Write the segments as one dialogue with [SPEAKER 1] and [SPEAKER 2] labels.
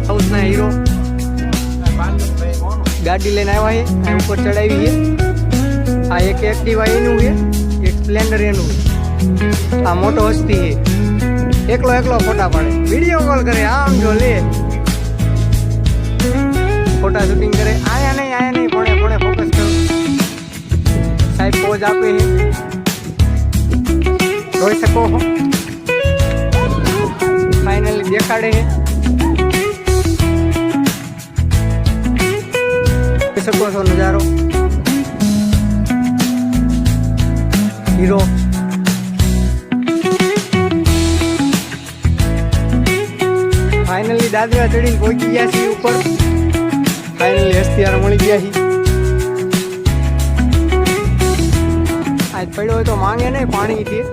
[SPEAKER 1] હાઉસના હીરો ગાડી લઈને આવ્યા છે, આ ઉપર ચડાવી છે। આ એક એક્ટિવા એનું છે, એક સ્પ્લેન્ડર એનું છે। આ મોટો હસ્તી છે, એકલો ફોટા પાડે, વિડીયો કોલ કરે, આમ જો લે ફોટા શૂટિંગ કરે। આયા નહીં પણ ફોકસ કરો। સાહેબ પોઝ આપે છે, જોઈ શકો છો। ફાઇનલી દેખાડે છે, જોઈ શકો છો નજારો। હીરો ફાઇનલી દાદરા ચડીને પહોંચી ગયા છીએ ઉપર। ફાઇનલી હસ્તિયાર મળી ગયા છીએ। આજ પડ્યો હોય તો માંગે નહીં પાણીથી,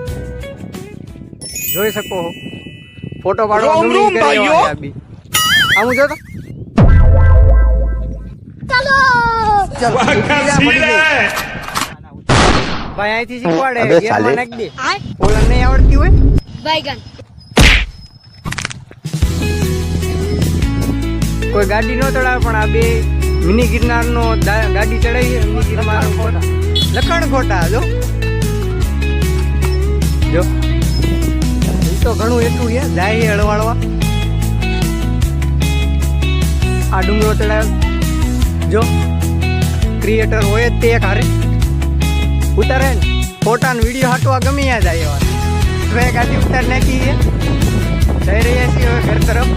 [SPEAKER 1] જોઈ શકો છો। ફોટો પાડવા આમ જો તો ભાઈ અહીંથી શીખવાડે, ગેરમાં નાખી દે। ઓલા નહીં આવડતી હોય કોઈ ગાડી ન ચડાવે, પણ આ બે મિની ગિરનાર નો ગાડી ચડાવી, મિની ગિરનાર લખણ ખોટા જો તો ઘણું એટલું છે, જાય છે હળવાળવા। આ ડુંગરો ચડાવે જો, ક્રિએટર હોય જ તે એક હારે ઉતારે ને ફોટા ને વિડીયો હાટવા ગમી જાય એવા। ગાડી ઉતાર નાખી છે, જઈ રહ્યા છીએ હવે ઘર તરફ।